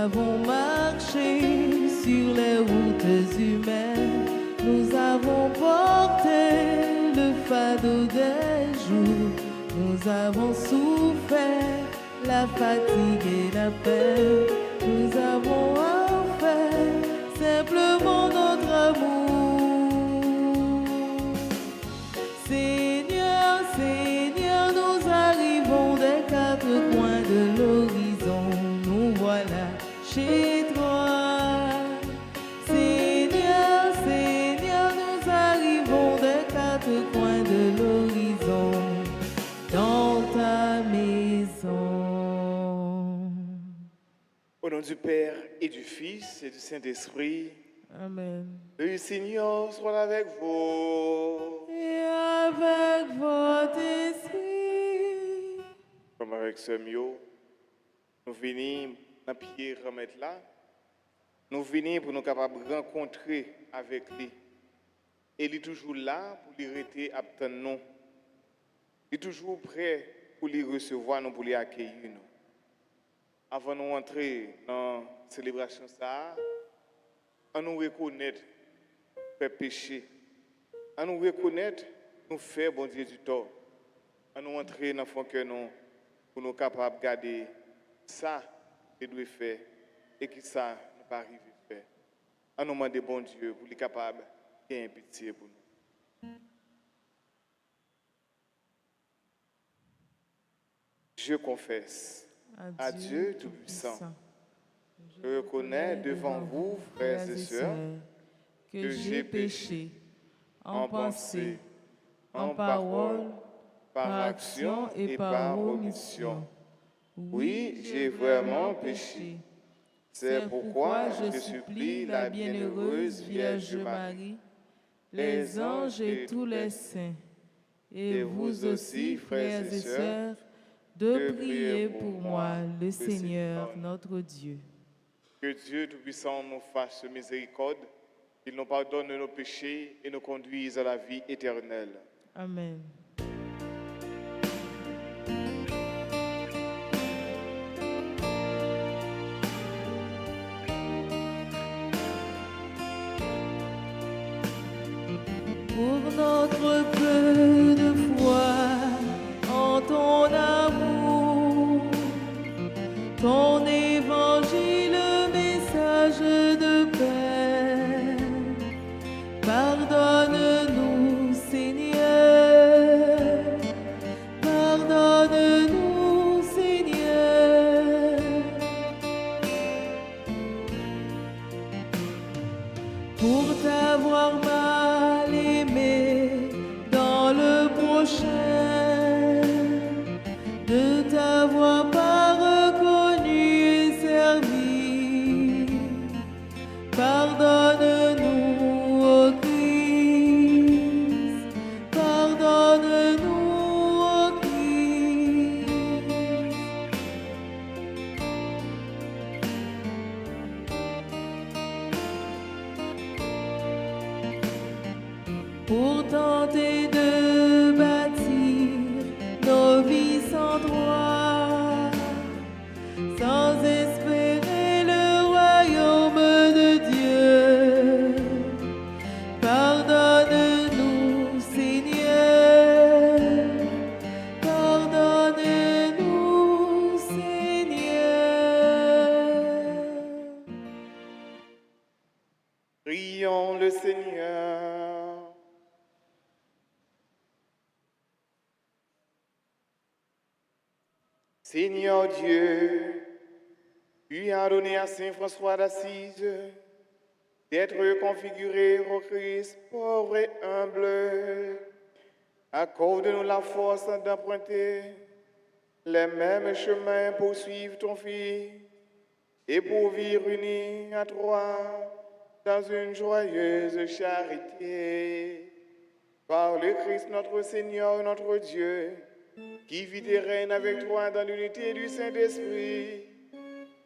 avons marché sur les routes humaines, nous avons porté le fardeau des jours, nous avons souffert la fatigue et la peine, nous avons offert simplement notre amour. Seigneur, Seigneur, nous arrivons des quatre coins de l'horizon, nous voilà chez toi. Seigneur, Seigneur, nous arrivons des quatre coins de l'horizon, dans ta maison. Au nom du Père et du Fils et du Saint-Esprit, Amen. le Seigneur soit avec vous. Et avec votre esprit. Comme avec ce Mio, nous venons dans pied remettre là. Nous venons pour nous capables de rencontrer avec lui. Et il est toujours là pour lui rester attendre nous. Il est toujours prêt pour lui recevoir nous, pour lui accueillir nous. Avant de nous entrer dans la célébration, on nous reconnaître fait péché. On nous reconnaître nous faire bon Dieu du tort. On nous entrer dans le cœur nous pour nous capables de garder ça que nous devons faire et qui ça ne pas arriver à faire. On nous demande bon Dieu pour lui capable de faire pitié pour nous. Je confesse à Dieu Tout-Puissant. Je reconnais devant vous, frères et sœurs, que j'ai péché en pensée, en parole, par action et par omission. Oui, j'ai vraiment péché. C'est pourquoi je supplie la bienheureuse Vierge Marie, les anges et tous les saints, et vous aussi, frères et sœurs, de prier pour moi, le Seigneur, notre Dieu. Que Dieu Tout-Puissant nous fasse miséricorde, qu'il nous pardonne nos péchés et nous conduise à la vie éternelle. Amen. Pour notre peu de foi en ton amour, ton évangile, message de paix, pardonne-nous, Seigneur, pardonne-nous, Seigneur, pour t'avoir mal aimé dans le prochain, de t'avoir pas reconnu et servi. Pardonne-nous, ô Christ, pardonne-nous, ô Christ. Pour tenter de bâtir nos vies sans droit, sans espérer le royaume de Dieu. Pardonne-nous, Seigneur, pardonne-nous, Seigneur. Prions le Seigneur. Seigneur Dieu, tu as donné à Saint François d'Assise d'être configuré au Christ pauvre et humble. Accorde-nous la force d'emprunter les mêmes chemins pour suivre ton Fils et pour vivre unis à toi dans une joyeuse charité. Par le Christ notre Seigneur, notre Dieu, qui vit et règne avec toi dans l'unité du Saint-Esprit,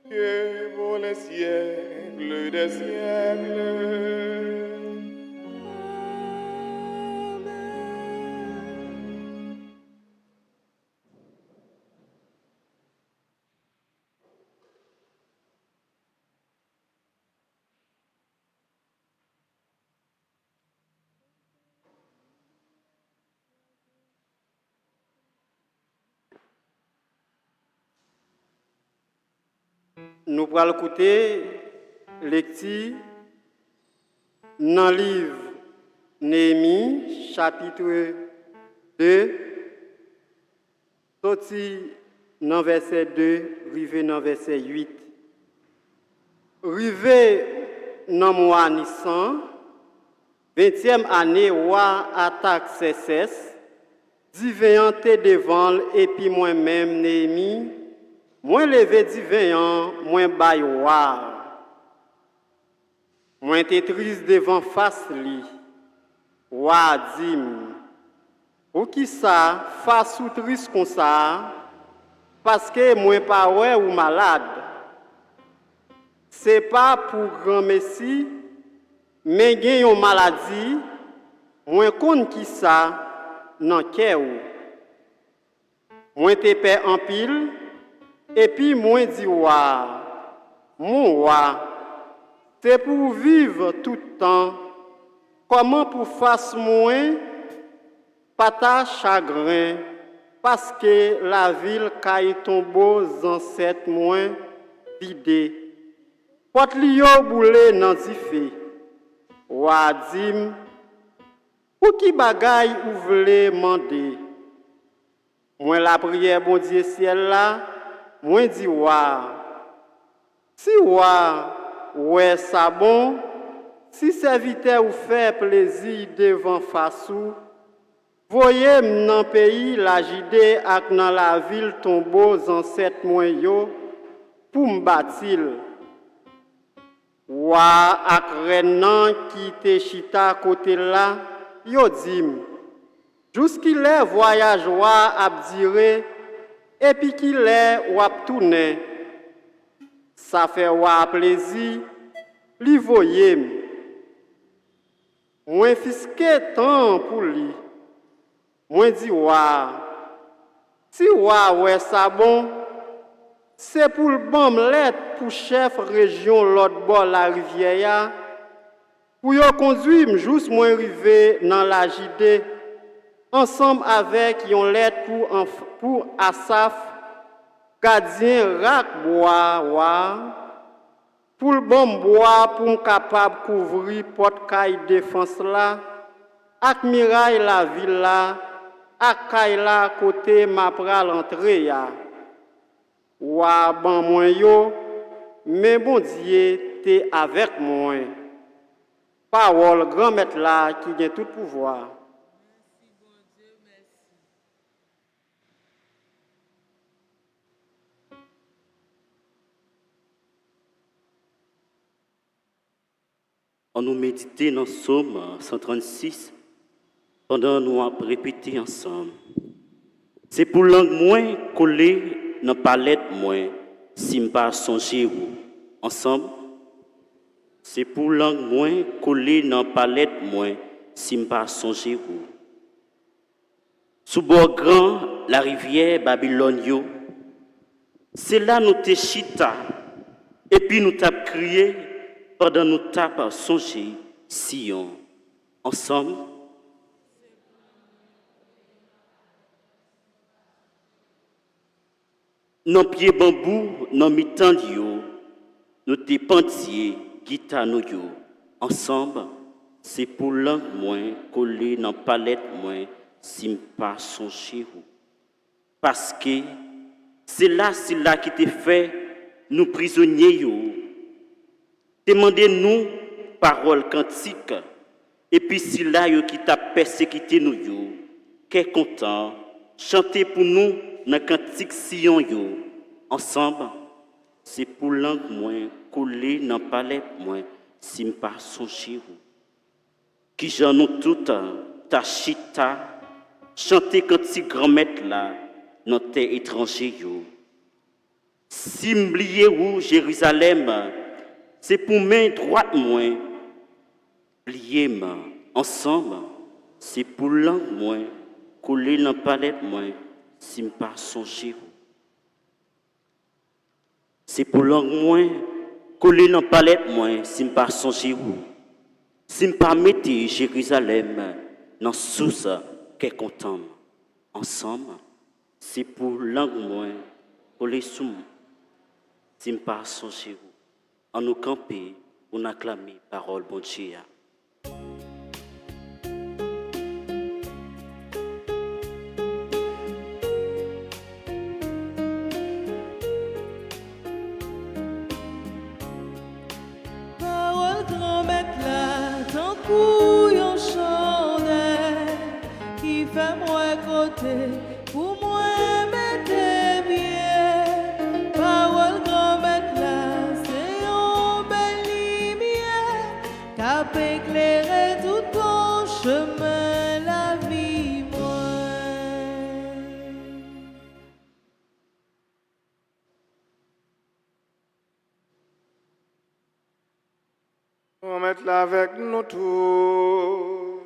Dieu pour les siècles des siècles. Nous allons écouter lecture dans le livre Néhémie, chapitre 2, sorti dans verset 2, rivé dans verset 8. Rivé dans mois Nissan, 20e année, roi Artaxerxès, divin devant et puis moi-même, Néhémie, moi levé divin, moi bail roi. Moi t'es triste devant face li. Roi dim. Pour qui ça, face ou triste comme ça, parce que moi pas ouais ou malade. C'est pas pour grand messie, mais gen yon maladie, moi connais qui ça nan cœur. Moi te paix en pile et puis moi dit roi, mon roi, c'est pour vivre tout le temps. Comment pour face moi pas ta chagrin parce que la ville caille tombeau ancêtre moins vidé. Pot li yo boule nan di fe. Roi dim, pour qui bagay ou vle mande? Moi la prière bon Dieu ciel là, moi dit roi. Si roi, ouais ça bon, si serviteur ou fait plaisir devant fassou, voyez dans pays la jide ak dans la ville tombeau ancêtre moi yo pour m'batil. Roi ak renan qui te chita côté là, yo dim, jusqu'il est voyage roi ap dire, et puis qu'il est ou ap tourne, ça fait roi plaisir, li voyem. Moi fisque temps pour lui, moi dit roi, si roi ouais ça bon, c'est pour le bon lettre pour chef région l'autre bord la rivière pour yo conduire juste moi arrivé dans la JD ensemble avec yon lettre pour Asaf gardien rak bois pour le bon bois pour capable couvrir porte caille défense là ak miraille la ville là ak caille là côté m'a pral entrer ya. Wa ban moi yo, mais bon Dieu t'es avec moi. Parole grand maître là qui a tout pouvoir. On nous méditer dans Psaume 136 pendant nous avons répété ensemble. C'est pour langue moins collée dans palette moins si m'pas songer ou ensemble. C'est pour langue moins collée dans palette moins si m'pas songer ou. Sous bord grand la rivière Babylone yo. C'est là nous te chita et puis nous t'a crié pendant nous t'a songé Sion ensemble. Nan pied bambou, nan mi-temps yo, nous te pentier, guitare nous yo. Ensemble, c'est pour langue moins, collé dans palette moins, si m'pas songer ou. Parce que c'est là qui te fait nous prisonniers yo. Demandez-nous parole cantique, et puis c'est là yo qui t'a persécuté nous yo. Qu'est content, chantez pour nous dans cantique Sion yo. Ensemble, c'est pour langue moins, collé dans palais moins, si m'pas songer ou. Qui j'en nous tout ta chita, chanter cantique grand-mère là, dans terre étranger yo. Si m'blier ou Jérusalem, c'est pour main droite moins, plier ma. Ensemble, c'est pour langue moins, collé dans palais moins, si m'pas songer ou. C'est pour langue moins, collé dans palette moins, si m'pas songer ou. Si m'pas mette Jérusalem dans sous qu'est content. Ensemble, c'est pour langue moins, collé sous. si pas songer en nous camper pour acclamer parole bon Dieu. Parole grand-mère là, tant couillon chandelle, qui fait moi côté, pour moi mettre bien. Parole grand-mère là, c'est une belle lumière, qui peut éclairer tout ton chemin, la vie moi. On va mettre là avec nous tous.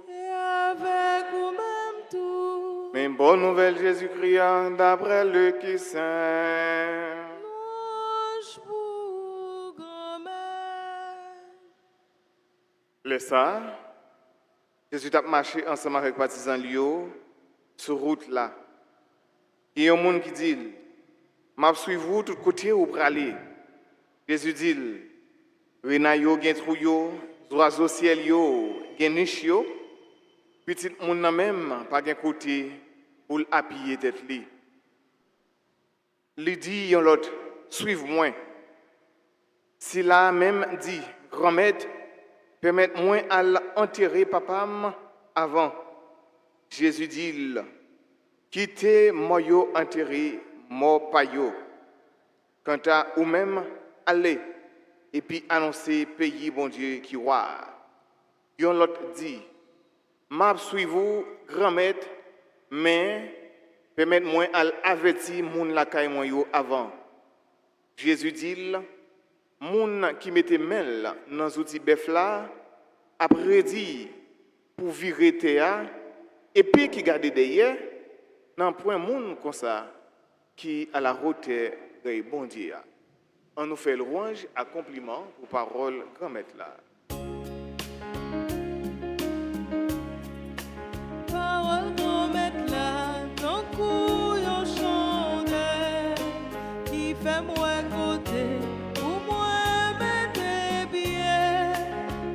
Et avec vous-même tout. Mais bonne nouvelle Jésus-Christ d'après le qui saint. Louange pour grand-mère. Le ça, Jésus a marché ensemble avec partisans Lio sur route là. Il y a un monde qui dit, m'a suivre vous tout côté où pour aller. Jésus dit, renayo gen trou yo, oiseau ciel yo, gen niche yo, petit monde nan même pas gen côté pour appuyer tête li. Li dit yon l'autre, suive-moi. Si la même dit, grand-mère, permettez-moi à enterrer papa avant. Jésus dit, quittez moi yo enterré, mort pa yo. Quant à ou même, allez, et puis annoncer pays bon Dieu qui roi. Yon l'autre dit, m'a suivez-vous, grand-mère, mais permettez-moi à avertir moun la kay moi yo avant. Jésus dit, moun qui mette mel dans outil bœuf là, après dit pour virer terre, et puis qui garde derrière, nan point moun comme ça, qui à la hauteur de bon Dieu. On nous fait louange à compliment pour parole grand-mère là. Parole grand-mère là, ton couillon chandelle, qui fait moi côté, pour moi mettre bien.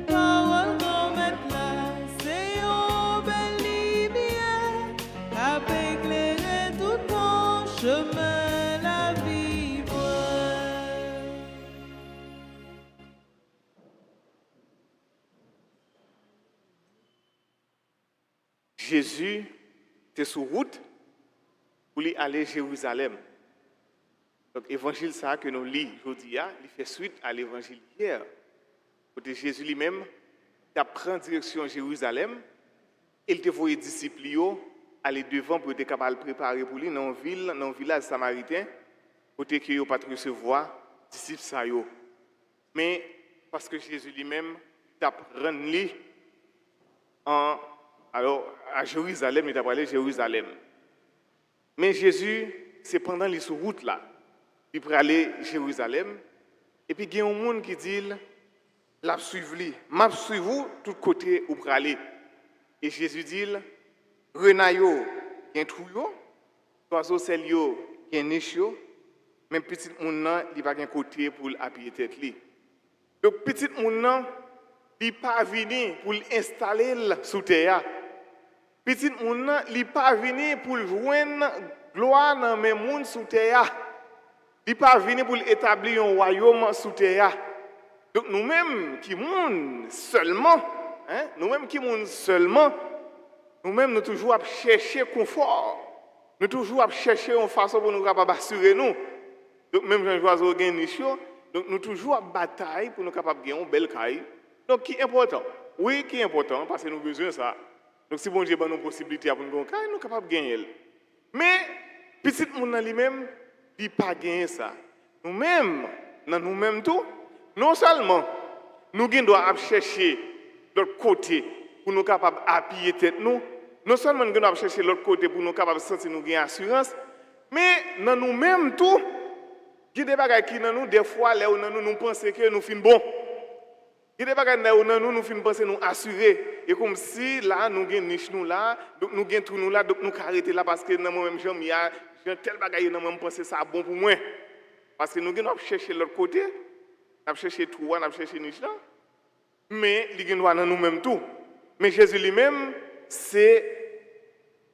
Parole grand-mère là, c'est une belle lumière, qui peut éclairer tout ton chemin, la vie bonne. Jésus était sur route pour aller à Jérusalem. Donc l'évangile ça que nous lisons aujourd'hui, il fait suite à l'évangile hier. Côté Jésus lui-même, il prend direction Jérusalem, il te voyait disciples aller devant pour être capable de préparer pour lui dans une ville, dans un village samaritain, côté que yo pas recevoir disciples ça yo. Mais parce que Jésus lui-même t'a rendu lui alors à Jérusalem, il t'a parlé de Jérusalem. Mais Jésus, c'est pendant les sur route là, il pour aller à Jérusalem, et puis il y a un monde qui dit, la suivre lui, m'a suivre vous tout côté où pour aller. Et Jésus dit, renayo, gen trou yo, oiseau sel yo, gen niche yo, même petit monde nan, il pas gen côté pour appuyer tête li. Donc petit monde nan, il pas venir pour l'installer sous terre. Petit monde nan, il pas venir pour joindre gloire dans mes monde sous terre. Il pas venir pour établir un royaume sous terre. Donc nous-mêmes qui monde seulement, nous-mêmes qui monde seulement, nous-mêmes nous toujours à chercher confort. Nous toujours à chercher une façon pour nous capable assurer nous. Donc même Jean Joiseau gagne niche, donc nous toujours à bataille pour nous capable gagner une belle caille. Donc qui est important? Oui, qui est important parce que nous avons besoin de ça. Donc si bon Dieu a une possibilité pour nous gagner caille, nous sommes capables de gagner. Mais petit monde lui-même, il pas gagner ça. Nous-mêmes, dans nous-mêmes tout, non seulement nous devons chercher l'autre côté pour nous capables d'appuyer tête nous, non seulement nous devons chercher l'autre côté pour nous capables de sentir nous gagner assurance, mais dans nous-mêmes tout, il y a des bagages qui dans nous des fois là où nous pensons que nous finissons bon. Il y a des bagages là où nous finissons penser nous assurer et comme si là nous gagnons niche nous là, donc nous gagnons tout nous là, donc nous arrêter là parce que dans moi-même il y a tel bagage dans moi penser ça bon pour moi. Parce que nous devons chercher l'autre côté, nous devons chercher tout, nous devons chercher niche là. Mais il doit dans nous-mêmes tout. Mais Jésus lui-même, c'est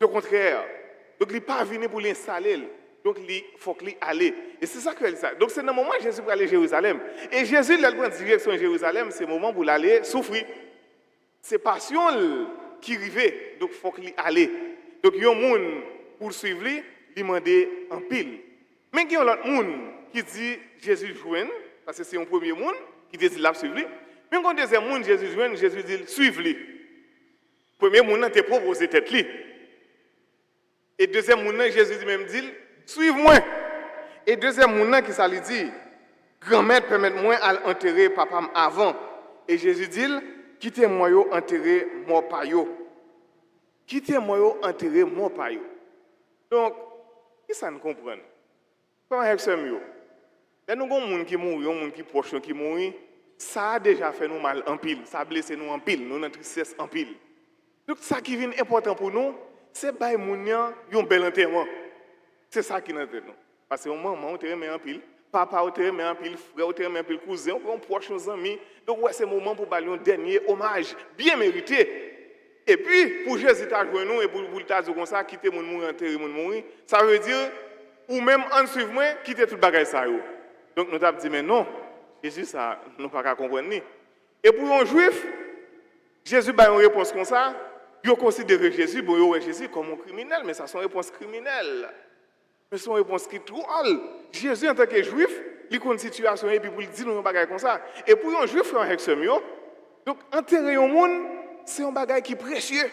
le contraire. Donc il n'est pas venu pour l'installer. Donc il faut qu'il aille. Et c'est ça que ça. Donc c'est dans le moment où Jésus va aller à Jérusalem. Et Jésus, il prend direction à Jérusalem, c'est le moment pour aller souffrir. C'est passion qui arrive. Donc il faut qu'il aille. Donc il y a un monde pour suivre lui, il demande en pile. Mais il y a un autre monde qui dit Jésus joint, parce que c'est un premier monde qui dit qu'il a suivi lui. Mais il y a un deuxième monde, Jésus joint, Jésus dit suivre lui. Premier monde, tu proposé tête lui. Et deuxième monde, Jésus même dit suive-moi. Et deuxième monde qui ça lui dit grand-mère permette-moi à enterrer papa avant. Et Jésus dit quittez-moi enterrer mon payo. Quittez-moi enterrer mon payo. Donc, qui ça nous comprend? Comment est-ce que nous avons des gens qui mourent, des gens qui proches qui mourent, ça a déjà fait nous mal en pile, ça a blessé nous en pile, nous avons tristesse en pile. Donc, ça qui est important pour nous, c'est que nous avons un bel enterrement. C'est ça qui est important. Parce que maman, on te remet en pile, papa, on te remet en pile, frère, on te remet en pile, cousin, on proche nos amis. Donc, ouais, c'est le moment pour bailler un dernier hommage bien mérité. Et puis, pour Jésus t'a joué nous et pour le tas comme ça, quitter mon mourir, enterrer mon mourir, ça veut dire, ou même en suivre moi, quitter tout le bagage ça. Donc, nous avons dit, mais non, Jésus, ça, nous ne pouvons pas comprendre. Et pour un juif, Jésus a une réponse comme ça, il considère Jésus, bon, Jésus comme un criminel, mais ça, c'est une réponse criminelle. Mais c'est une réponse qui est trop haute. Jésus, en tant que juif, il connaît une situation et puis pour lui dire un bagage comme ça. Et pour un juif, frère Hexem, donc, enterrer un monde, c'est un bagage qui est précieux.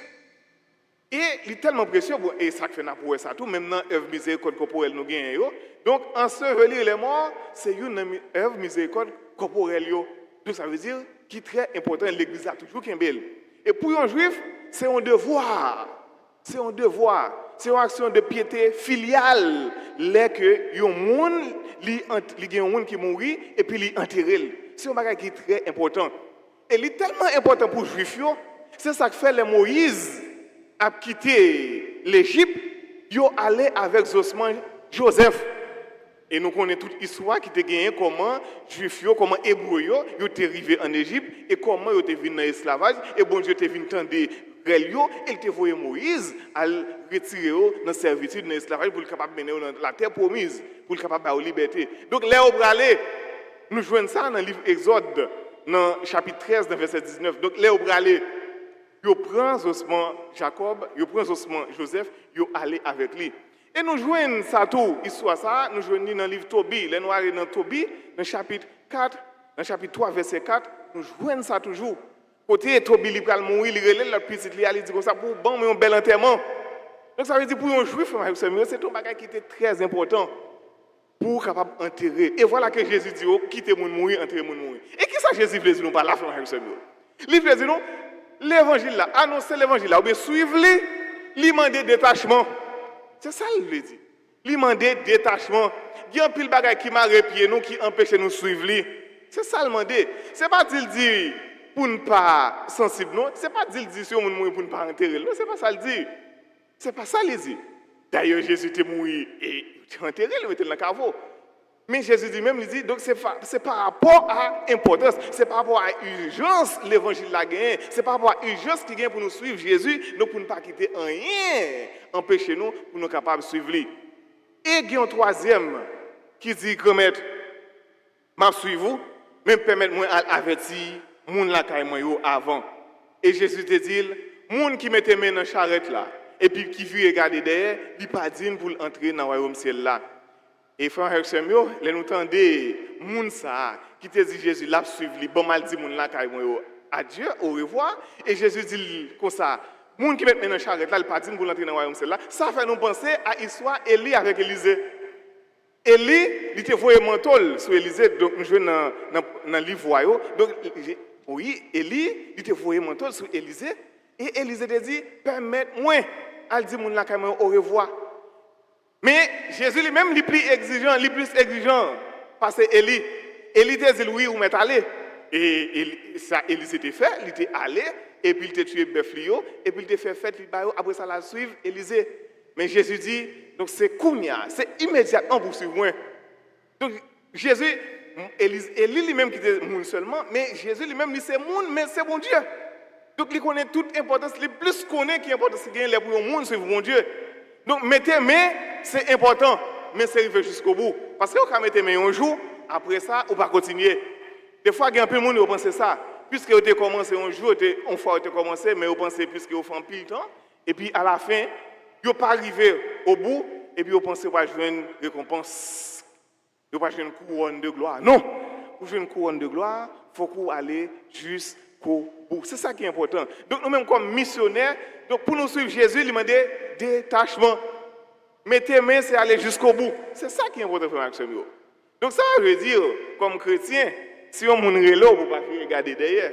Et il est tellement précieux, et ça fait pour ça tout, même dans l'œuvre miséricorde corporelle nous gagnons. Donc, ensevelir les morts, c'est une œuvre miséricorde corporelle. Donc, ça veut dire qui est très important, l'Église a toujours qu'un bel. Et pour un juif, c'est un devoir. C'est un devoir. C'est une action de piété filiale. Là que un monde, il y a un monde qui mourit et puis il enterre. C'est un bagage qui est très important. Et il est tellement important pour les juifs. C'est ça que fait les Moïse a quitté l'Égypte, ils sont allés avec Joseph. Et nous connaissons toute l'histoire qui a gagné comment les Juifs, comment les Hébreux, ils sont arrivés en Égypte et comment ils sont venus dans l'esclavage. Et bon Dieu est venu tendre Relio, il a envoyé Moïse à retirer dans la servitude, dans l'esclavage, pour être capable de mener dans la terre promise, pour être capable de la liberté. Donc là, on va aller, nous jouons ça dans le livre Exode, dans le chapitre 13, dans le verset 19. Donc là, on va aller. Ils prennent ossements Jacob, ils prennent ossements Joseph, ils allaient avec lui. Et nous jouons ça tout, histoire ça, nous jouons dans le livre Tobie, les noirs dans Tobie, dans le chapitre 4, dans le chapitre 3, verset 4, nous jouons ça toujours. Côté Tobie, il va mourir, il relève la petite, il dit comme ça, pour bon, mais un bel enterrement. Donc ça veut dire pour un juif, c'est un bagage qui était très important pour capable enterrer. Et voilà que Jésus dit, quittez mon mourir, enterrez mon mourir. Et qui ça Jésus veut dire nous par la fin, il veut dire nous, l'évangile là, annoncer l'évangile là, ou bien suivre-le, lui demander détachement. C'est ça qu'il veut dire. Lui demander détachement. Il y a un pile bagage qui m'a repié nous, qui empêche nous de suivre lui. C'est ça le demander. C'est pas dire pour ne pas sensible, non. C'est pas dire si on mourir pour ne pas enterrer. Non, c'est pas ça le dire. C'est pas ça le dire. D'ailleurs, Jésus était mort et enterré, il était dans le caveau. Mais Jésus dit même, il dit, donc c'est par rapport à l'importance, c'est par rapport à l'urgence l'évangile la gagne, c'est par rapport à l'urgence qui gagne pour nous suivre Jésus, donc pour ne pas quitter rien, empêcher nous pour nous capables de suivre lui. Et il y a un troisième qui dit, grand-maître, je suis vous, même permettez-moi d'avertir les gens là avant. Et Jésus te dit, les gens qui mettent les mains dans la charrette là, et puis qui viennent regarder derrière, ils ne pas dire pour entrer dans le royaume ciel là. Et frère Hexem, les nous entendez, moun ça, qui te dit Jésus, l'a suivre, bon mal dit moun là, adieu, au revoir. Et Jésus dit comme ça, moun qui met maintenant charrette là, il pas dit pour entrer dans le royaume là. Ça fait nous penser à l'histoire Élie avec Élisée. Élie, il te voyé manteau sur Élisée, donc nous jouons dans le livre royal. Donc, oui, Élie, il te voyé manteau sur Élisée. Et Élisée te dit, permette-moi, elle dit moun là, au revoir. Mais Jésus lui-même, il est plus exigeant, parce que Élie te dit oui, ou m'est allé. Et ça, Élie s'était fait, il était allé, et puis il t'a tué Beflio, et puis il t'a fait fête, après ça, la suivre, Élisée. Mais Jésus dit, donc c'est Kounia, c'est immédiatement pour suivre moi. Donc, Jésus, Élie lui-même qui était monde seulement, mais Jésus lui-même, c'est monde, mais c'est bon Dieu. Donc, il connaît toute importance, le plus connaît qui est important, c'est qu'il y a pour le monde, c'est bon Dieu. Donc, mettez main, c'est important, mais c'est arrivé jusqu'au bout. Parce que quand vous mettez main un jour, après ça, vous ne pouvez pas continuer. Des fois, il y a un peu de monde qui pense ça. Puisque vous avez commencé un jour, une fois vous avez commencé, mais vous pensez puisque vous faites pile temps, et puis à la fin, vous n'êtes pas arrivé au bout, et puis vous pensez que vous jouer une récompense. Vous n'avez pas jouer une couronne de gloire. Non! Pour jouer une couronne de gloire, il faut que vous allez jusqu'au bout. C'est ça qui est important. Donc, nous-mêmes, comme missionnaires, donc pour nous suivre Jésus, il demande détachement. Mettez main, c'est aller jusqu'au bout. C'est ça qui est important pour Maxime. Donc, ça veut dire, comme chrétien, si on moun relo, vous ne pouvez pas regarder derrière.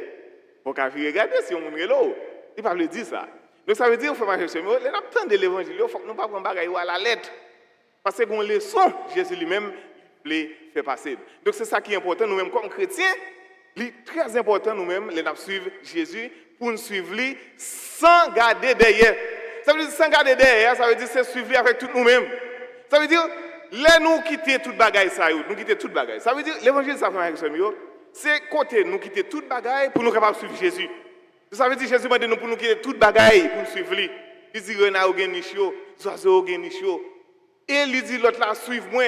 Vous ne pouvez pas regarder si on moun relo. Il ne peut pas le dire ça. Donc, ça veut dire, frère Maxime, les gens de l'évangile, il faut que nous ne pas prendre bagaille à la lettre. Parce que qu'on leçon, Jésus lui-même les fait passer. Donc, c'est ça qui est important, nous-mêmes, comme chrétiens. C'est très important, nous-mêmes, les suivre Jésus pour nous suivre lui sans garder derrière. Ça veut dire sans garder derrière, ça veut dire c'est suivre avec tout nous-mêmes. Ça veut dire, là, nous quitter toute bagaille, ça, nous quitter toute bagaille. Ça veut dire, l'évangile, ça fait avec ce mieux, c'est côté, nous quitter toute bagaille pour nous capables de suivre Jésus. Ça veut dire, Jésus m'a dit nous pour nous quitter toute bagaille pour nous suivre lui. Il dit, renard ou nichio, oiseau ou nichio. Et il dit, l'autre là, suivre moi.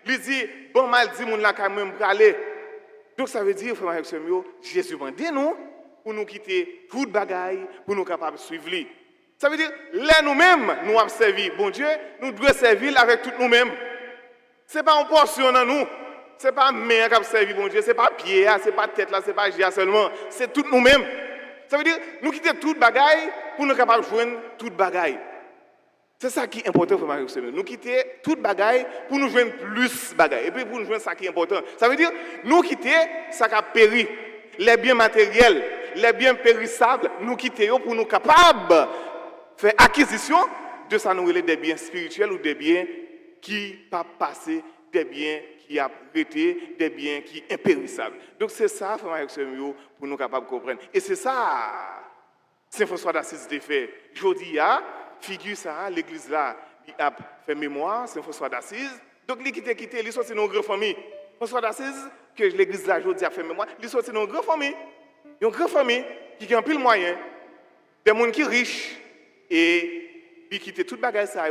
Il dit, bon mal dit, mon là, quand même, pour aller. Donc, ça veut dire, frère avec ce mieux, Jésus m'a dit nous pour nous quitter toute bagaille pour nous capables de suivre lui. Ça veut dire, là, nous-mêmes, nous avons servi bon Dieu, nous devons servir avec tout nous-mêmes. Ce n'est pas une portion dans nous. Ce n'est pas main qui a servi bon Dieu, ce n'est pas pied, ce n'est pas tête, ce n'est pas gia seulement. C'est tout nous-mêmes. Ça veut dire, nous quitter toute bagaille pour nous capables de joindre toute bagaille. C'est ça qui est important pour Marie. Nous quitter toute bagaille pour nous joindre plus bagaille. Et puis pour nous joindre ça qui est important. Ça veut dire, nous quitter ça qui a péri. Les biens matériels, les biens périssables, nous quitter pour nous capables de faire acquisition de ça, nous des biens spirituels ou des biens qui ne pas passer, des biens qui a été, des biens qui sont impérissables. Donc c'est ça, frère pour nous capables de comprendre. Et c'est ça, Saint François d'Assise a fait. Jodi a, figure ça, l'église là, il a fait mémoire, Saint François d'Assise. Donc il quitté, il sorti dans une grande famille. François d'Assise, que l'église là, jodi a fait mémoire, il sorti dans une grande famille. Une grande famille qui a un pile moyen, des gens qui sont riches, et il quitte toute bagaille ça,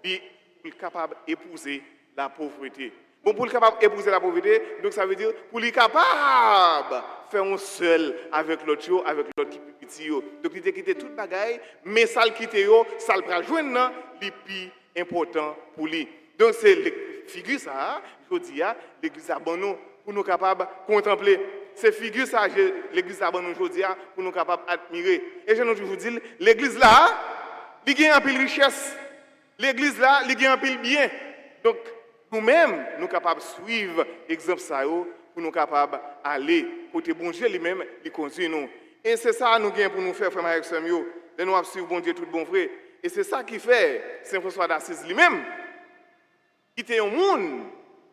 il est capable d'épouser la pauvreté. Bon, pour être capable d'épouser la pauvreté, donc ça veut dire pour être capable de faire un seul avec l'autre qui est petit. Donc il a quitté toute bagaille, mais ça le quitte, ça le prend joindre, le plus important pour lui. Donc c'est la figure ça, je dis, l'église abandonne pour nous capables de contempler. C'est figure ça, l'église abandonne aujourd'hui pour nous capables d'admirer. Et je vous dis, l'église là, il y a un peu de richesse. L'église là, il y a un peu de bien. Donc, nous-mêmes, nous sommes capables de suivre l'exemple ça pour nous capables d'aller côté bon Dieu lui-même, il conduit nous. Et c'est ça nous gagnons pour nous faire, frère Marek Samuel, de nous suivre bon Dieu tout bon vrai. Et c'est ça qui fait Saint François d'Assise lui-même, qui était un monde,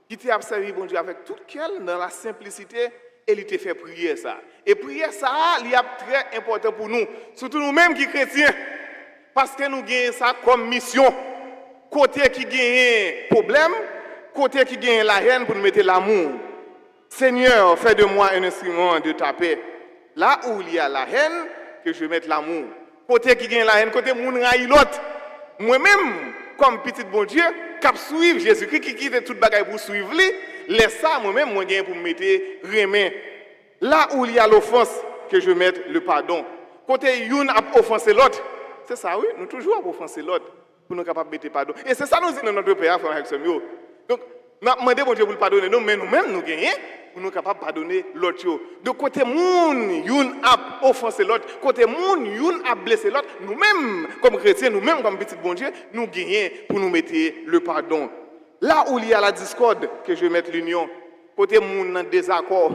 qui était observé bon Dieu avec tout cœur dans la simplicité, et il t'a fait prier ça. Et prier ça, il est très important pour nous, surtout nous-mêmes qui chrétiens, parce que nous gagnons ça comme mission. Côté qui gagne problème, côté qui gagne la haine pour nous mettre l'amour. Seigneur, fais de moi un instrument de ta paix. Là où il y a la haine, que je mette l'amour. Côté qui gagne la haine, côté moun raï l'autre. Moi-même, comme petit bon Dieu, cap suivre Jésus-Christ qui quitte toute bagaille pour suivre lui, laisse ça moi-même moi gagne pour me mettre remet. Là où il y a l'offense, que je mette le pardon. Côté une a offensé l'autre. C'est ça oui, nous toujours à offenser l'autre pour nous capables de mettre pardon. Et c'est ça nous dit dans notre Père frère avec ce mieux. Donc nous demandons bon Dieu pour le pardonner nous, mais nous-mêmes nous gagnons pour nous capables de pardonner l'autre. De côté moun une a offensé l'autre, côté moun une a blessé l'autre, nous-mêmes comme chrétiens, nous-mêmes comme petit bon Dieu, nous gagnons pour nous mettre le pardon. Là où il y a la discorde, que je mette l'union. Côté moun dans désaccord,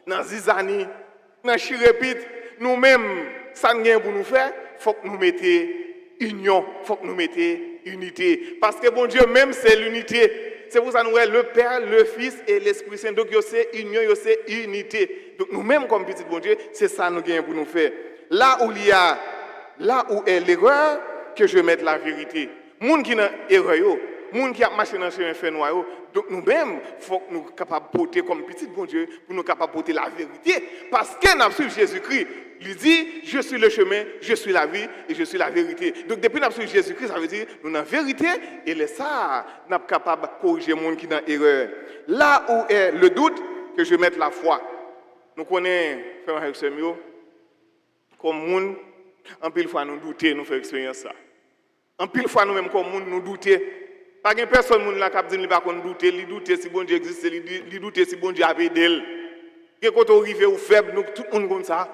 dans zizani, dans chirépite, nous-mêmes ça nous gagne pour nous faire, faut que nous mettions union, faut que nous mettions unité. Parce que bon Dieu même c'est l'unité. C'est pour ça que nous avons le Père, le Fils et l'Esprit Saint. Donc c'est union, c'est unité. Donc nous-mêmes comme petit bon Dieu, c'est ça nous gagnons pour nous faire. Là où est l'erreur, que je mette la vérité. Moun qui n'a erreur, gens qui a marché dans le chemin fait noir. Donc nous-mêmes, il faut que nous soyons capables de porter comme petit bon Dieu, pour nous capables de porter la vérité. Parce que nous suivons Jésus-Christ. Il dit, je suis le chemin, je suis la vie et je suis la vérité. Donc depuis que nous suivons Jésus-Christ, ça veut dire nous sommes en vérité et c'est ça, nous sommes capables de corriger les gens qui sont dans l'erreur. Là où est le doute, que je mette la foi. Nous connaissons, frère avec ce mieux, comme monde, en pile fois nous doutons, nous faisons expérience ça. En pile fois nous-mêmes comme monde nous doutons. Pas de personne qui a dit qu'il ne pas douter, il doute si bon Dieu existe, il doute si bon Dieu a aidé. Quand on arrive ou faible, nous tout le monde comme ça.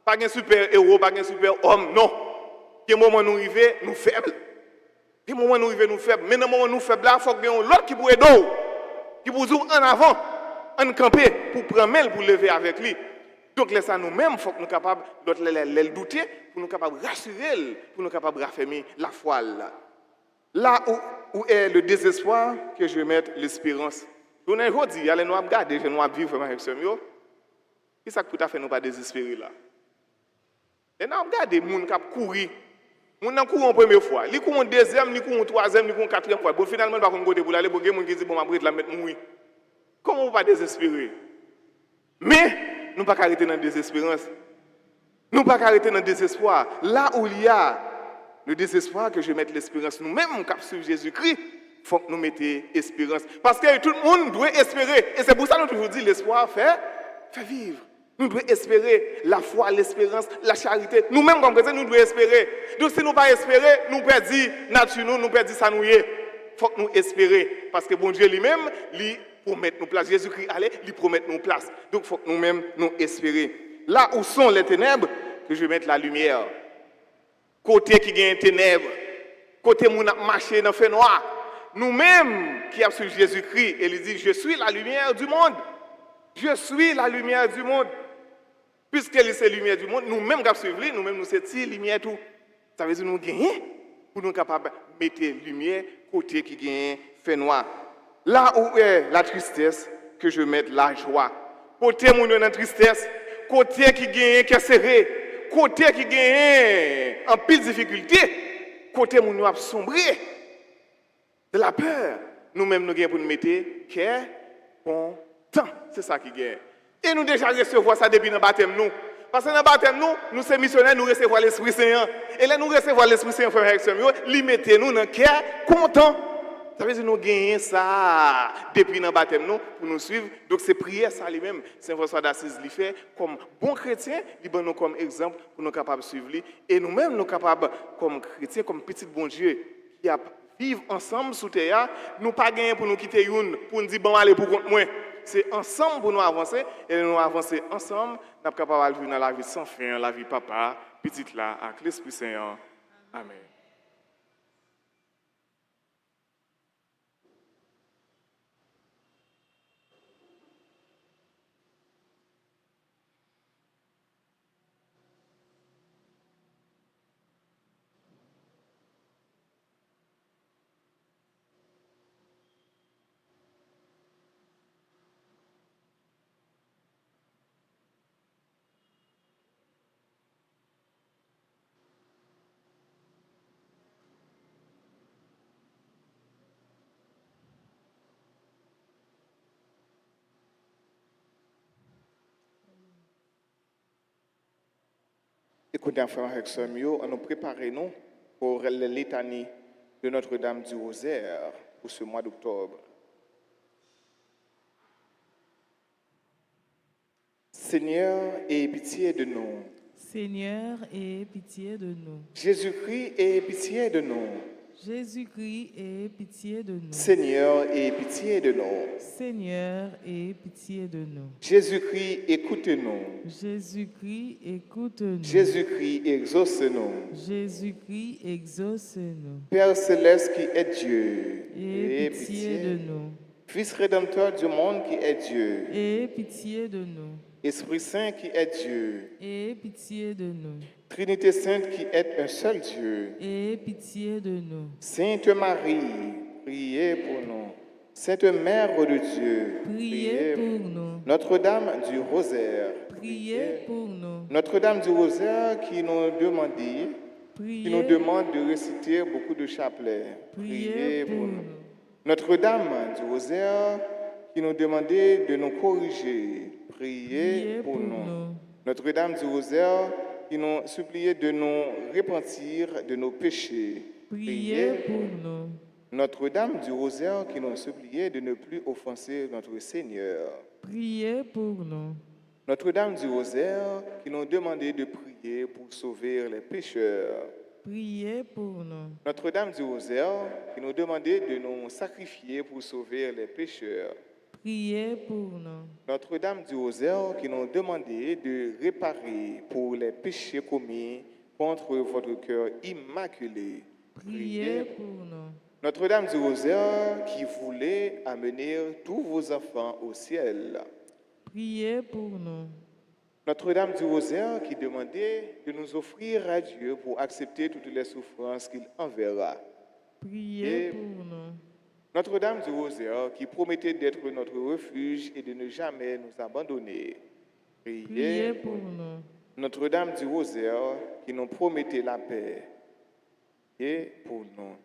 Pas de super héros, pas de super homme, non. Quel moment nous arrivons, nous faibles. Quel moment nous arrivons, nous faibles. Mais dans le moment où nous faibles, il faut que nous l'autre qui pourrait aider, qui pourrait en avant, en camper pour prendre pour lever avec lui. Donc, ça nous-mêmes, il faut que nous soyons capables de douter, pour nous capables de rassurer, pour nous capables de raffermir la foi. Là où est le désespoir, que je mette l'espérance. Nous avons dit, allez nous regarder, je nous vivre avec ce mieux. Qu'est-ce que tout à fait nous pas désespérer là? Et nous regardons les gens qui courent. Les gens courent en première fois. Ils courent en deuxième, ils courent en troisième, ils courent en quatrième fois. Bon, finalement, ils ne vont pas côté pour aller, pour les gens qui disent, bon, je vais la mettre mourir. Comment on ne pas désespérer? Mais, nous ne pouvons pas arrêter dans la désespérance. Nous ne pouvons pas arrêter dans le désespoir. Là où il y a le désespoir, que je mette l'espérance. Nous-mêmes, qui suivons Jésus-Christ, il faut que nous mettions espérance. Parce que tout le monde doit espérer. Et c'est pour ça que nous toujours dit, l'espoir fait vivre. Nous devons espérer la foi, l'espérance, la charité. Nous-mêmes, comme chrétiens, nous devons espérer. Donc, si nous ne pas espérer, nous perdons nature, nous perdons ça nous. Il faut que nous espérions. Parce que bon Dieu lui-même, lui promet nous place. Jésus-Christ allait, lui promet nous place. Donc, il faut que nous-mêmes nous espérions. Là où sont les ténèbres, que je vais mettre la lumière. Côté qui gagne ténèbres, côté où on a marché dans le fait noir. Nous-mêmes qui avons suivi Jésus-Christ, il dit, je suis la lumière du monde. Je suis la lumière du monde. Puisqu'elle est la lumière du monde, nous-mêmes qui avons suivi, nous-mêmes nous sommes la lumière tout. Ça veut dire que nous gagnons pour nous capables de mettre lumière côté qui gagne fait noir. Là où est la tristesse, que je mette la joie. Côté où on est en tristesse, côté qui gagne qui est serré, côté qui gagne en pile difficulté, côté où nous avons sombré de la peur. Nous-mêmes nous gagnons pour nous mettre cœur content. C'est ça qui gagne. Et nous déjà recevons ça depuis le baptême nous. Parce que dans le baptême nous sommes missionnaires, nous recevons l'Esprit Saint. Et là nous recevons l'Esprit Saint, frère avec lui mettez nous dans le cœur content. Ça veut dire que nous gagnons ça depuis le baptême nous pour nous suivre. Donc c'est prière ça lui-même. Saint François d'Assise lui fait comme bon chrétien, il donne nous comme exemple pour nous capables de suivre lui. Et nous-mêmes nous capables comme chrétiens, comme petit bon Dieu qui a vivre ensemble sous terre, nous pas gagner pour nous quitter une pour nous dire bon allez pour contre moi. C'est ensemble pour nous avancer et nous avancer ensemble, nous sommes capables de vivre dans la vie sans fin, la vie papa, petite là, avec l'Esprit Saint. Amen. Écoutez, frère avec ce mieux, nous préparons pour les litanies de Notre-Dame du Rosaire pour ce mois d'octobre. Seigneur, aie pitié de nous. Seigneur, aie pitié de nous. Jésus-Christ, aie pitié de nous. Jésus-Christ, aie pitié de nous. Seigneur, aie pitié de nous. Seigneur, aie pitié de nous. Jésus-Christ, écoute-nous. Jésus-Christ, écoute-nous. Jésus-Christ, exauce-nous. Jésus-Christ, exauce-nous. Père céleste qui est Dieu, Aie pitié de nous. Fils rédempteur du monde qui est Dieu, Aie pitié de nous. Esprit Saint qui est Dieu, Aie pitié de nous. Trinité Sainte qui est un seul Dieu, Aie pitié de nous. Sainte Marie, priez pour nous. Sainte Mère de Dieu, Priez pour nous. Notre-Dame du Rosaire, Priez pour nous. Notre-Dame du Rosaire qui nous demande Priez de réciter beaucoup de chapelets. Priez pour nous. Notre-Dame du Rosaire qui nous demandait de nous corriger, priez pour nous. Notre-Dame du Rosaire qui nous suppliait de nous repentir de nos péchés, Priez pour nous. Notre-Dame du Rosaire qui nous suppliait de ne plus offenser notre Seigneur. Priez pour nous. Notre-Dame du Rosaire qui nous demandait de prier pour sauver les pécheurs. Priez pour nous. Notre-Dame du Rosaire qui nous demandait de nous sacrifier pour sauver les pécheurs. Priez pour nous. Notre-Dame du Rosaire qui nous demandait de réparer pour les péchés commis contre votre cœur immaculé. Priez pour nous. Notre-Dame du Rosaire qui voulait amener tous vos enfants au ciel. Priez pour nous. Notre-Dame du Rosaire qui demandait de nous offrir à Dieu pour accepter toutes les souffrances qu'il enverra. Priez pour nous. Notre-Dame du Rosaire qui promettait d'être notre refuge et de ne jamais nous abandonner. Priez pour nous. Notre-Dame du Rosaire qui nous promettait la paix. Priez pour nous.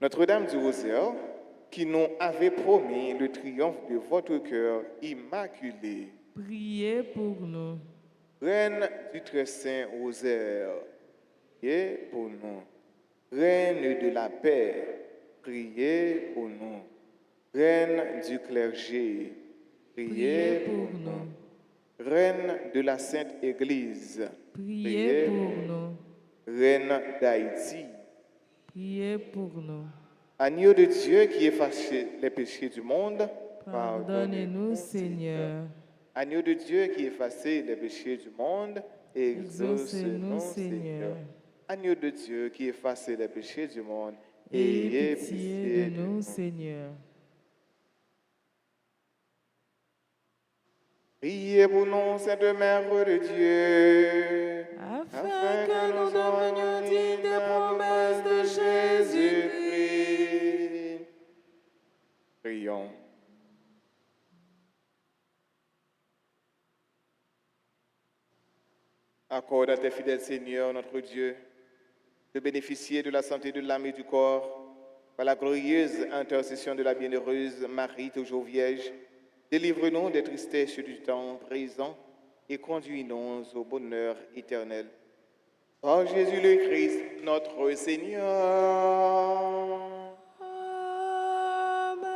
Notre-Dame du Rosaire qui nous avait promis le triomphe de votre cœur immaculé. Priez pour nous. Reine du très saint Rosaire, priez pour nous. Reine de la paix, priez pour nous. Reine du clergé, priez pour nous. Reine de la Sainte Église, Priez pour nous. Reine d'Haïti, Priez pour nous. Agneau de Dieu qui efface les péchés du monde, Pardonnez-nous, Seigneur. Agneau de Dieu qui efface les péchés du monde, Exaucez-nous, Seigneur. Agneau de Dieu qui efface les péchés du monde, Ayez pitié de nous, Seigneur. Priez pour nous, Sainte Mère de Dieu, Afin que nous devenions dignes des promesses de Jésus-Christ. Prions. Accorde à tes fidèles Seigneur, notre Dieu, de bénéficier de la santé de l'âme et du corps par la glorieuse intercession de la bienheureuse Marie, toujours Vierge. Délivre-nous des tristesses du temps présent et conduis-nous au bonheur éternel. Par Jésus le Christ, notre Seigneur. Amen.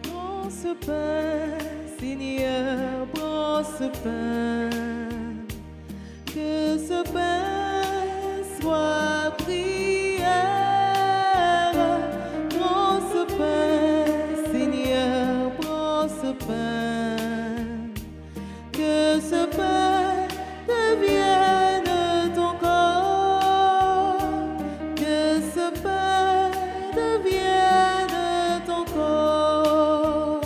Prends ce pain, Seigneur, prends ce pain. Que ce pain soit prière. Prends ce pain, Seigneur, prends ce pain. Que ce pain devienne ton corps. Que ce pain devienne ton corps.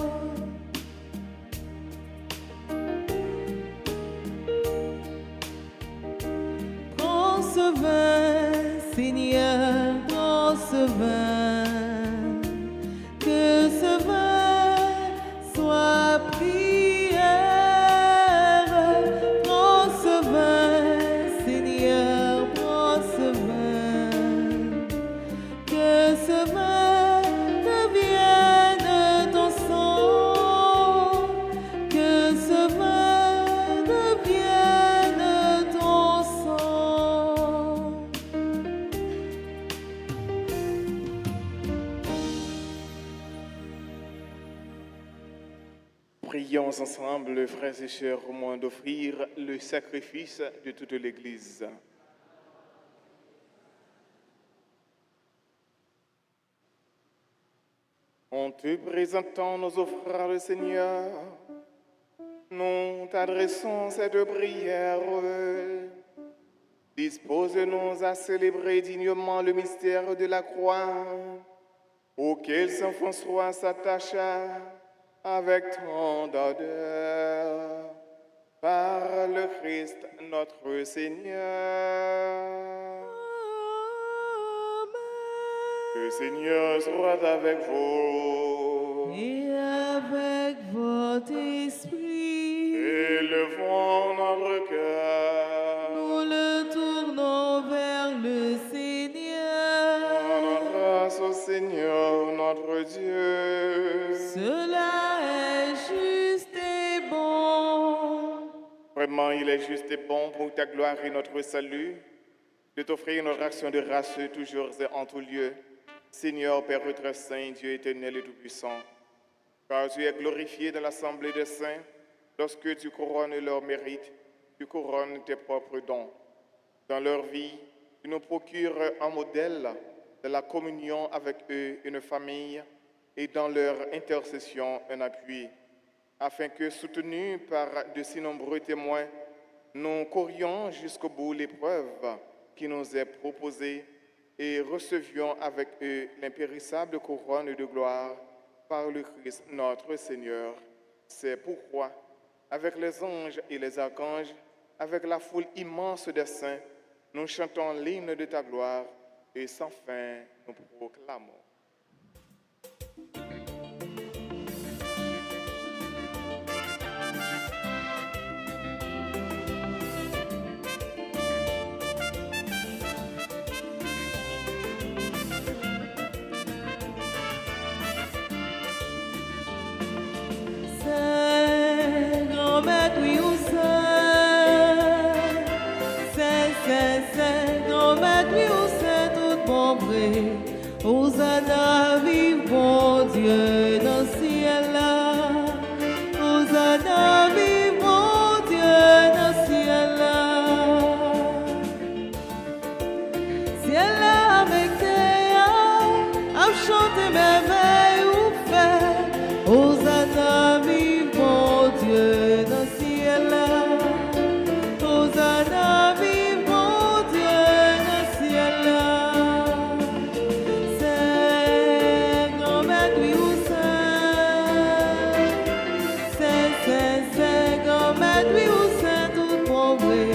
Prends ce vin, Seigneur, prends ce vin. Que ce vin soit prière. allons ensemble, frères et sœurs, au moins d'offrir le sacrifice de toute l'Église. En te présentant nos offrandes, Seigneur, nous t'adressons cette prière. Dispose-nous à célébrer dignement le mystère de la croix, auquel Saint François s'attacha avec tant d'ardeur. Par le Christ notre Seigneur. Le Seigneur soit avec vous. Et avec votre esprit, Élevons notre cœur. nous le tournons vers le Seigneur. Rendons grâce au Seigneur notre Dieu. Cela est juste et bon. Vraiment, il est juste et bon pour ta gloire et notre salut de t'offrir notre action de grâce toujours et en tout lieu. Seigneur, Père très saint, Dieu éternel et tout-puissant, car tu es glorifié dans l'assemblée des saints, lorsque tu couronnes leur mérite, tu couronnes tes propres dons. Dans leur vie, tu nous procures un modèle de la communion avec eux, une famille, et dans leur intercession, un appui, afin que, soutenus par de si nombreux témoins, nous courions jusqu'au bout l'épreuve qui nous est proposée et recevions avec eux l'impérissable couronne de gloire par le Christ notre Seigneur. C'est pourquoi, avec les anges et les archanges, avec la foule immense des saints, nous chantons l'hymne de ta gloire et sans fin nous proclamons. Saint, grand maître, oui ou Saint, grand maître, oui ou Saint, tout bon près. Hosanna, vive bon Dieu dans le ciel là. Hosanna, vive bon Dieu dans le ciel là. Ciel là avec terre, à chanter merveille ou fait. Hosanna, vive bon Dieu dans le ciel là. Hosanna, vive bon Dieu dans le ciel là. Saint, grand maître, oui ou Saint, grand maître, oui ou Saint, tout bon vrai.